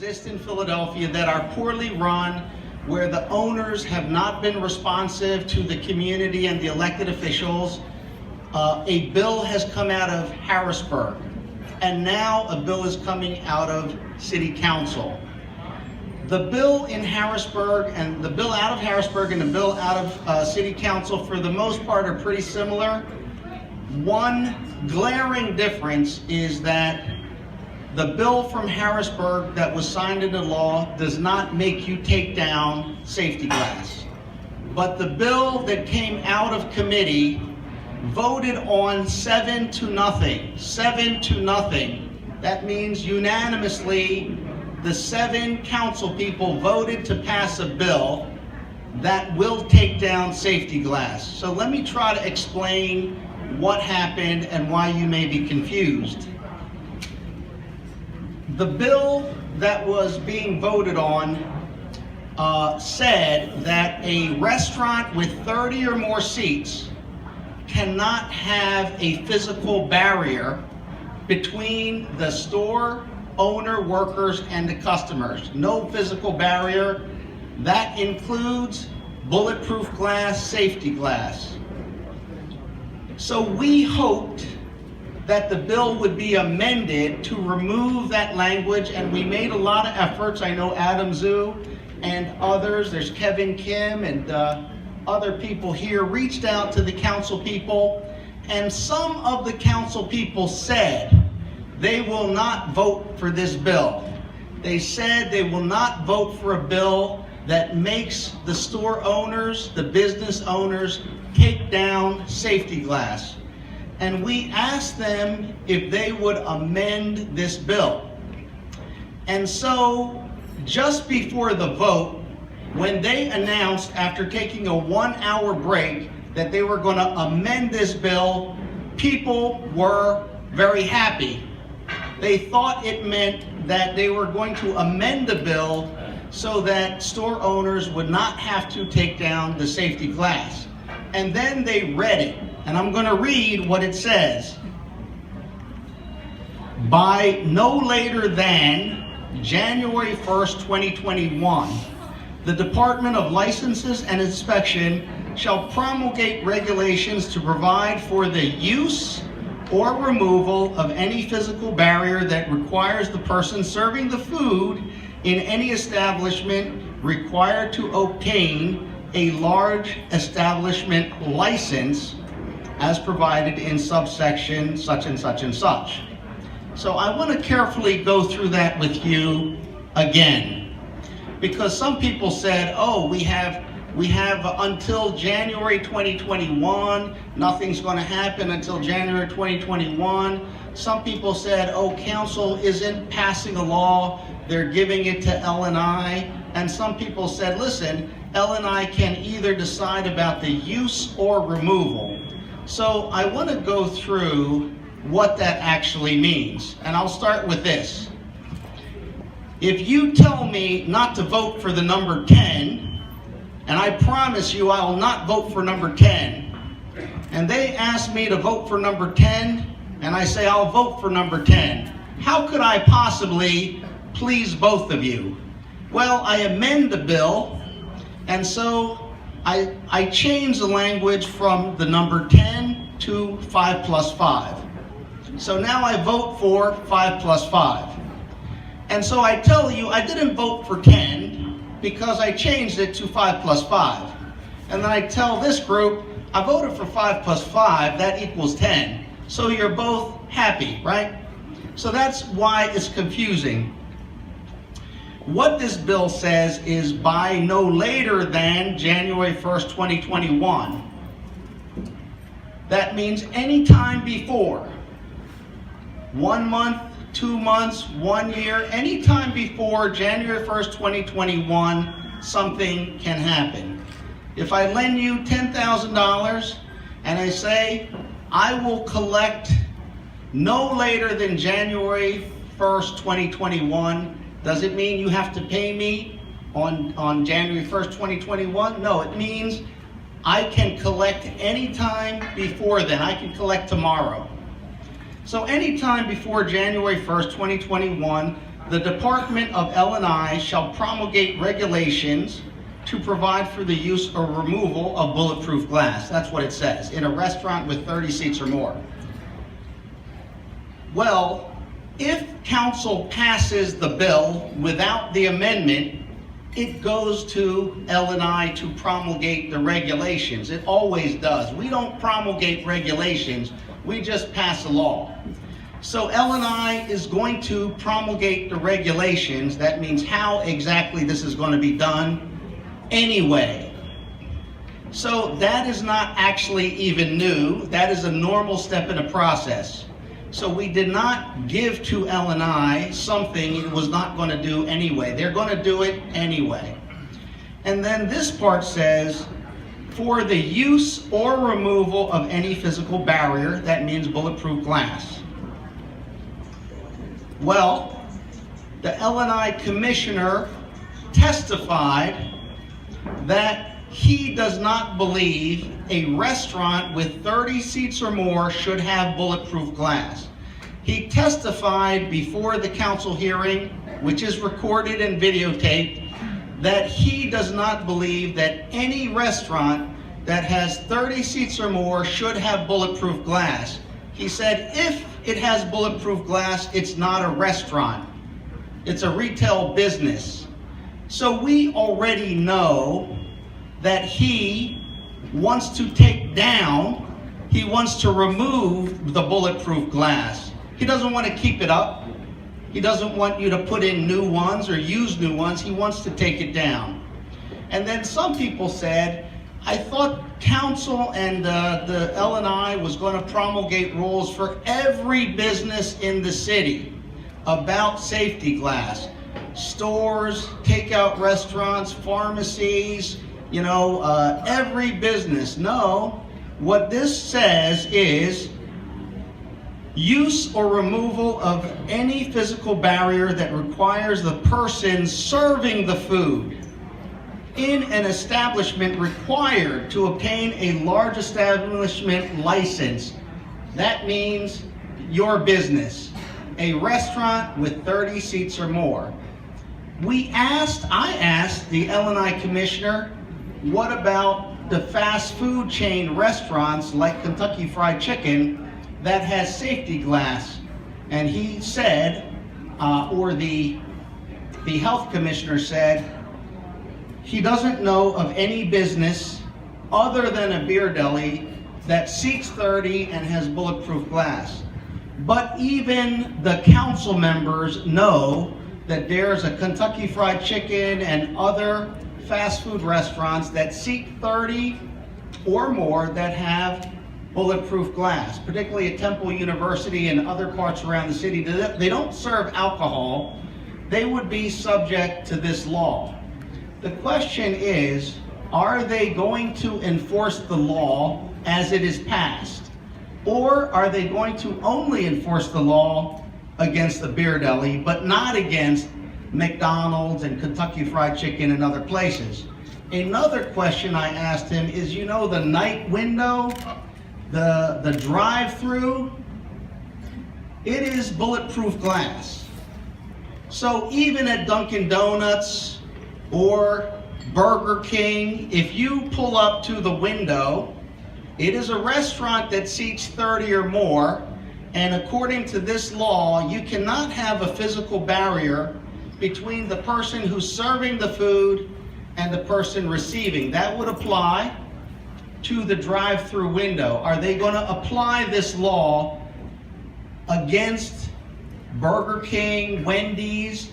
exist in Philadelphia that are poorly run, where the owners have not been responsive to the community and the elected officials. A bill has come out of Harrisburg, and now a bill is coming out of City Council. The bill in Harrisburg and the bill out of Harrisburg and the bill out of City Council, for the most part, are pretty similar. One glaring difference is that the bill from Harrisburg that was signed into law does not make you take down safety glass. But the bill that came out of committee voted on 7-0. 7-0. That means unanimously, the 7 council people voted to pass a bill that will take down safety glass. So let me try to explain what happened and why you may be confused. The bill that was being voted on said that a restaurant with 30 or more seats cannot have a physical barrier between the store owner, workers, and the customers. No physical barrier. That includes bulletproof glass, safety glass. So we hoped that the bill would be amended to remove that language, and we made a lot of efforts. I know Adam Zhu and others, there's Kevin Kim and other people here, reached out to the council people, and some of the council people said they will not vote for this bill. They said they will not vote for a bill that makes the store owners, the business owners, take down safety glass. And we asked them if they would amend this bill. And so, just before the vote, when they announced, after taking a 1-hour break, that they were going to amend this bill, people were very happy. They thought it meant that they were going to amend the bill so that store owners would not have to take down the safety glass. And then they read it. And I'm going to read what it says. By no later than January 1st, 2021, the Department of Licenses and Inspection shall promulgate regulations to provide for the use or removal of any physical barrier that requires the person serving the food in any establishment required to obtain a large establishment license as provided in subsection such and such and such. So I want to carefully go through that with you again, because some people said, oh, we have until January 2021, nothing's going to happen until January 2021. Some people said, oh, council isn't passing a law, they're giving it to L&I. And some people said, listen, L&I can either decide about the use or removal. So I want to go through what that actually means. And I'll start with this. If you tell me not to vote for the number 10, and I promise you I will not vote for number 10, and they ask me to vote for number 10, and I say I'll vote for number 10, how could I possibly please both of you? Well, I amend the bill, and so I change the language from the number 10 to 5 plus 5. So now I vote for 5 plus 5. And so I tell you I didn't vote for 10 because I changed it to 5 plus 5. And then I tell this group, I voted for 5 plus 5, that equals 10. So you're both happy, right? So that's why it's confusing. What this bill says is by no later than January 1st, 2021. That means any time before. 1 month, 2 months, 1 year, any time before January 1st, 2021, something can happen. If I lend you $10,000 and I say, I will collect no later than January 1st, 2021, does it mean you have to pay me on January 1st, 2021? No, it means I can collect any time before then. I can collect tomorrow. So any time before January 1st, 2021, the Department of L&I shall promulgate regulations to provide for the use or removal of bulletproof glass. That's what it says, in a restaurant with 30 seats or more. Well, if council passes the bill without the amendment, it goes to L&I to promulgate the regulations. It always does. We don't promulgate regulations, we just pass a law. So L&I is going to promulgate the regulations. That means how exactly this is going to be done anyway. So that is not actually even new. That is a normal step in the process. So we did not give to L&I something it was not going to do anyway. They're going to do it anyway. And then this part says, for the use or removal of any physical barrier, that means bulletproof glass. Well, the L&I commissioner testified that he does not believe a restaurant with 30 seats or more should have bulletproof glass. He testified before the council hearing, which is recorded and videotaped, that he does not believe that any restaurant that has 30 seats or more should have bulletproof glass. He said if it has bulletproof glass, it's not a restaurant. It's a retail business. So we already know that he wants to take down, he wants to remove the bulletproof glass. He doesn't want to keep it up. He doesn't want you to put in new ones or use new ones. He wants to take it down. And then some people said, I thought council and the L&I was going to promulgate rules for every business in the city about safety glass. Stores, takeout restaurants, pharmacies, every business. No, what this says is use or removal of any physical barrier that requires the person serving the food in an establishment required to obtain a large establishment license. That means your business, a restaurant with 30 seats or more. I asked the L&I commissioner, what about the fast food chain restaurants like Kentucky Fried Chicken that has safety glass? And he said, or the health commissioner said, he doesn't know of any business other than a beer deli that seats 30 and has bulletproof glass. But even the council members know that there's a Kentucky Fried Chicken and other fast food restaurants that seat 30 or more that have bulletproof glass, particularly at Temple University and other parts around the city. They don't serve alcohol. They would be subject to this law. The question is, are they going to enforce the law as it is passed? Or are they going to only enforce the law against the beer deli, but not against McDonald's and Kentucky Fried Chicken and other places? Another question I asked him is, the night window, the drive-through, it is bulletproof glass. So even at Dunkin' Donuts or Burger King, if you pull up to the window, it is a restaurant that seats 30 or more, and according to this law, you cannot have a physical barrier between the person who's serving the food and the person receiving. That would apply to the drive-through window. Are they going to apply this law against Burger King, Wendy's,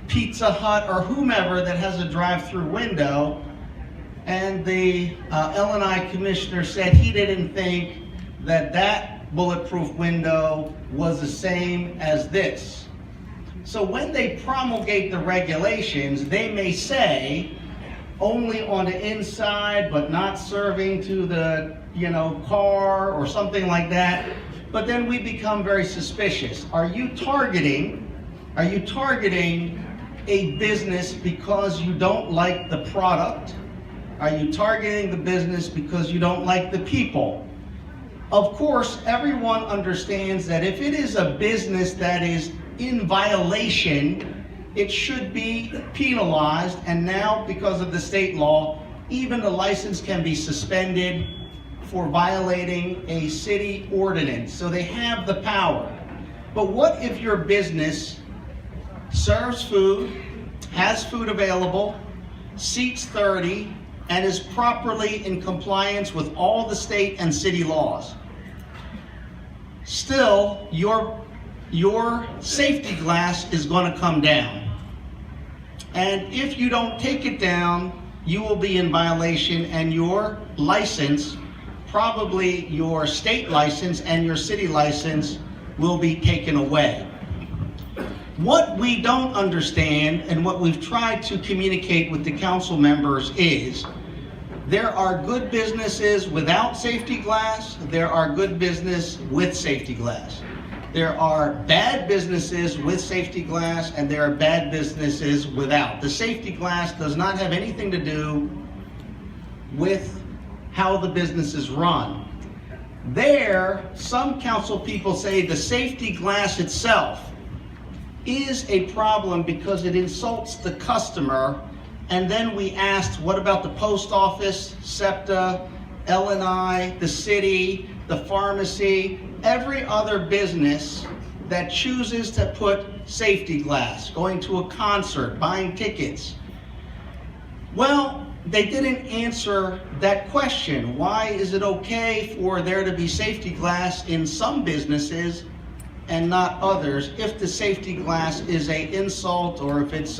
Pizza Hut, or whomever that has a drive-through window? And the L&I commissioner said he didn't think that bulletproof window was the same as this. So when they promulgate the regulations, they may say only on the inside, but not serving to the car or something like that. But then we become very suspicious. Are you targeting a business because you don't like the product? Are you targeting the business because you don't like the people? Of course, everyone understands that if it is a business that is in violation, it should be penalized, and now, because of the state law, even the license can be suspended for violating a city ordinance. So they have the power. But what if your business serves food, has food available, seats 30, and is properly in compliance with all the state and city laws? Still, your safety glass is going to come down. And if you don't take it down, you will be in violation, and your license, probably your state license and your city license, will be taken away. What we don't understand, and what we've tried to communicate with the council members, is there are good businesses without safety glass, there are good business with safety glass. There are bad businesses with safety glass, and there are bad businesses without. The safety glass does not have anything to do with how the business is run. There, some council people say the safety glass itself is a problem because it insults the customer. And then we asked, what about the post office, SEPTA, L&I, the city, the pharmacy, every other business that chooses to put safety glass, going to a concert, buying tickets? Well, they didn't answer that question. Why is it okay for there to be safety glass in some businesses and not others, if the safety glass is an insult, or if it's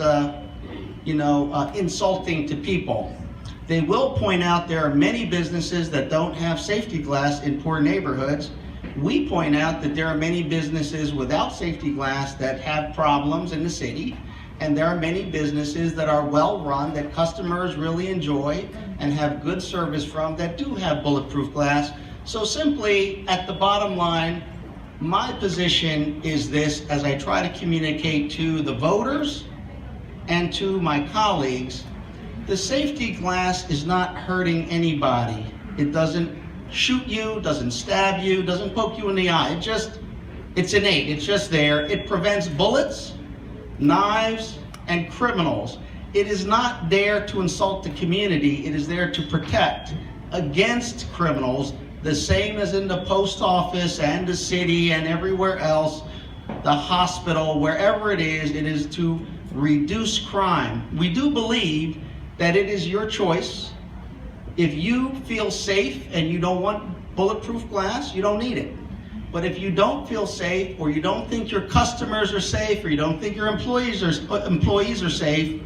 insulting to people? They will point out there are many businesses that don't have safety glass in poor neighborhoods. We point out that there are many businesses without safety glass that have problems in the city, and there are many businesses that are well run, that customers really enjoy and have good service from, that do have bulletproof glass. So simply, at the bottom line, my position is this, as I try to communicate to the voters and to my colleagues: the safety glass is not hurting anybody. It doesn't shoot you, doesn't stab you, doesn't poke you in the eye. It's innate, it's just there. It prevents bullets, knives, and criminals. It is not there to insult the community. It is there to protect against criminals, the same as in the post office and the city and everywhere else, the hospital, wherever it is to reduce crime. We do believe that it is your choice. If you feel safe and you don't want bulletproof glass, you don't need it. But if you don't feel safe, or you don't think your customers are safe, or you don't think your employees are safe,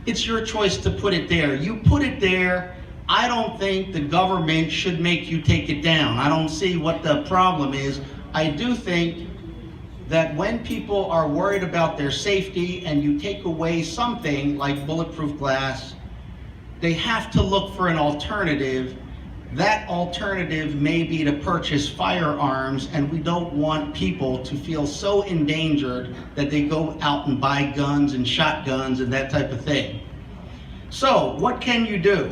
it's your choice to put it there. You put it there. I don't think the government should make you take it down. I don't see what the problem is. I do think that when people are worried about their safety and you take away something like bulletproof glass, they have to look for an alternative. That alternative may be to purchase firearms, and we don't want people to feel so endangered that they go out and buy guns and shotguns and that type of thing. So what can you do?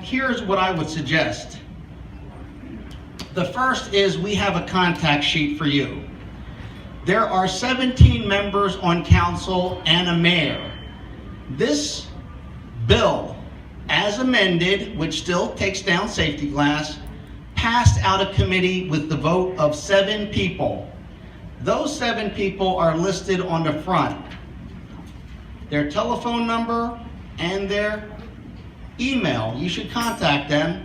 Here's what I would suggest. The first is, we have a contact sheet for you. There are 17 members on council and a mayor. This bill, as amended, which still takes down safety glass, passed out of committee with the vote of 7 people. Those 7 people are listed on the front. Their telephone number and their email. You should contact them.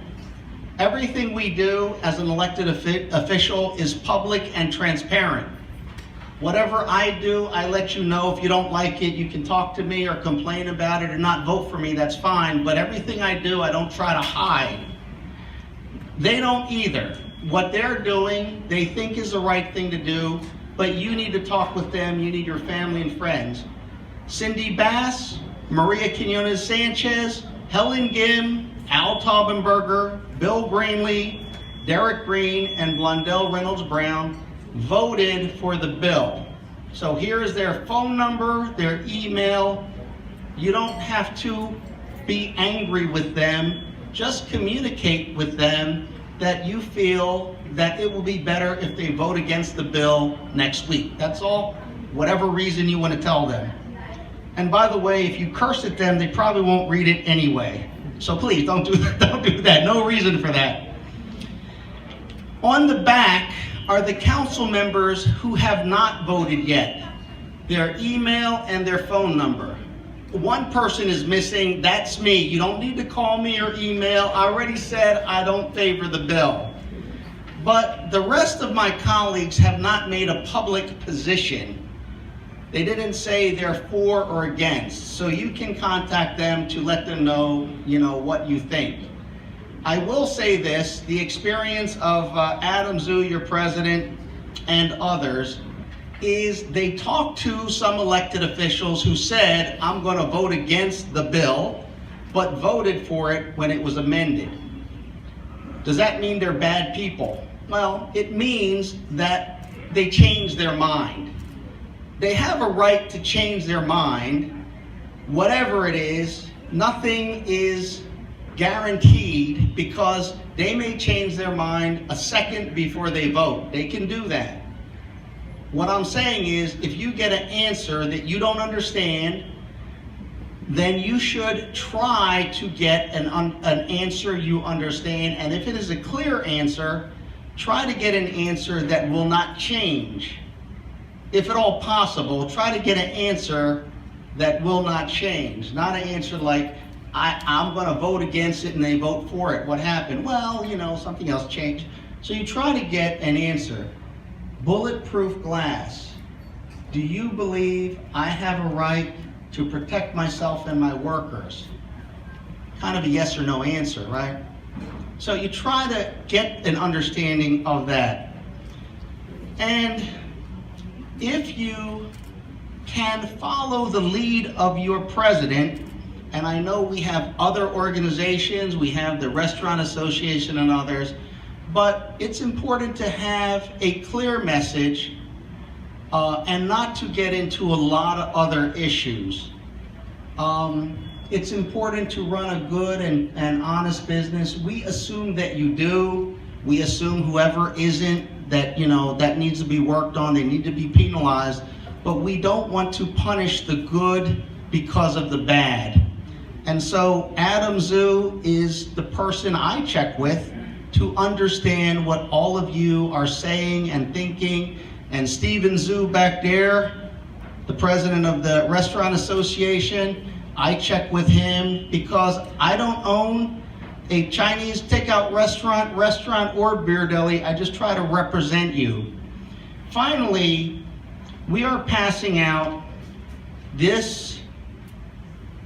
Everything we do as an elected official is public and transparent. Whatever I do, I let you know. If you don't like it, you can talk to me or complain about it or not vote for me, that's fine. But everything I do, I don't try to hide. They don't either. What they're doing, they think is the right thing to do, but you need to talk with them. You need your family and friends. Cindy Bass, Maria Quinones Sanchez, Helen Gim, Al Taubenberger, Bill Greenlee, Derek Green, and Blondell Reynolds Brown voted for the bill. So here is their phone number, their email. You don't have to be angry with them. Just communicate with them that you feel that it will be better if they vote against the bill next week. That's all. whatever reason you want to tell them. And by the way, if you curse at them, they probably won't read it anyway. So please don't do that. Don't do that. No reason for that. On the back are the council members who have not voted yet, their email and their phone number. One person is missing, that's me. You don't need to call me or email. I already said I don't favor the bill. But the rest of my colleagues have not made a public position. They didn't say they're for or against. So you can contact them to let them know, what you think. I will say this, the experience of Adam Zhu, your president, and others, is they talked to some elected officials who said, I'm going to vote against the bill, but voted for it when it was amended. Does that mean they're bad people? Well, it means that they changed their mind. They have a right to change their mind, whatever it is. Nothing is guaranteed because they may change their mind a second before they vote. They can do that. What I'm saying is, if you get an answer that you don't understand, then you should try to get an answer you understand. And if it is a clear answer, try to get an answer that will not change. If at all possible, try to get an answer that will not change. Not an answer like, I'm going to vote against it and they vote for it. What happened? Well, something else changed. So you try to get an answer. Bulletproof glass. Do you believe I have a right to protect myself and my workers? Kind of a yes or no answer, right? So you try to get an understanding of that. And if you can follow the lead of your president, and I know we have other organizations, we have the Restaurant Association and others, but it's important to have a clear message and not to get into a lot of other issues. It's important to run a good and honest business. We assume that you do. We assume whoever isn't, that that needs to be worked on, they need to be penalized, but we don't want to punish the good because of the bad. And so Adam Zhu is the person I check with to understand what all of you are saying and thinking. And Stephen Zhu back there, the president of the Restaurant Association, I check with him because I don't own a Chinese takeout restaurant or beer deli. I just try to represent you. Finally, we are passing out this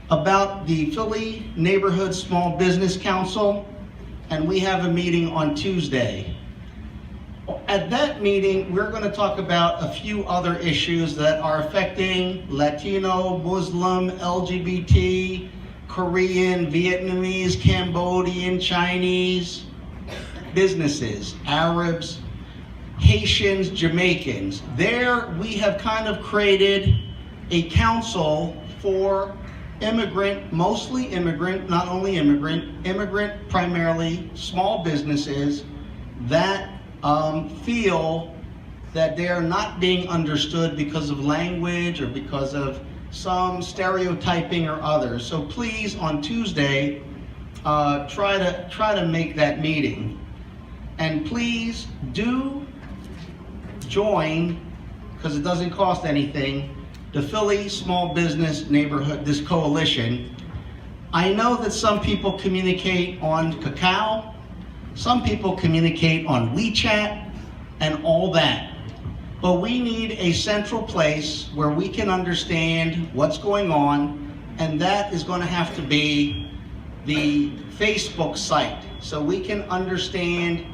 about the Philly Neighborhood Small Business Council, and we have a meeting on Tuesday. At that meeting, we're going to talk about a few other issues that are affecting Latino, Muslim, LGBT, Korean, Vietnamese, Cambodian, Chinese businesses, Arabs, Haitians, Jamaicans. There we have kind of created a council for immigrant, mostly immigrant, not only immigrant primarily, small businesses that feel that they're not being understood because of language or because of some stereotyping or others. So please, on Tuesday, try to make that meeting. And please do join, because it doesn't cost anything, the Philly Small Business Neighborhood, this coalition. I know that some people communicate on Kakao, some people communicate on WeChat and all that. But we need a central place where we can understand what's going on, and that is going to have to be the Facebook site, so we can understand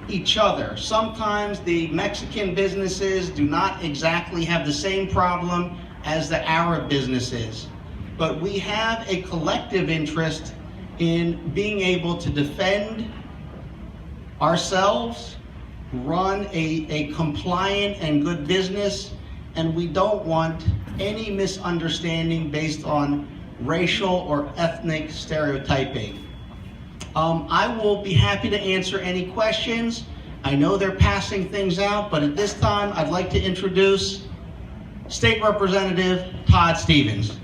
each other. Sometimes the Mexican businesses do not exactly have the same problem as the Arab businesses, but we have a collective interest in being able to defend ourselves, run a compliant and good business, and we don't want any misunderstanding based on racial or ethnic stereotyping. I will be happy to answer any questions. I know they're passing things out, but at this time I'd like to introduce State Representative Todd Stevens.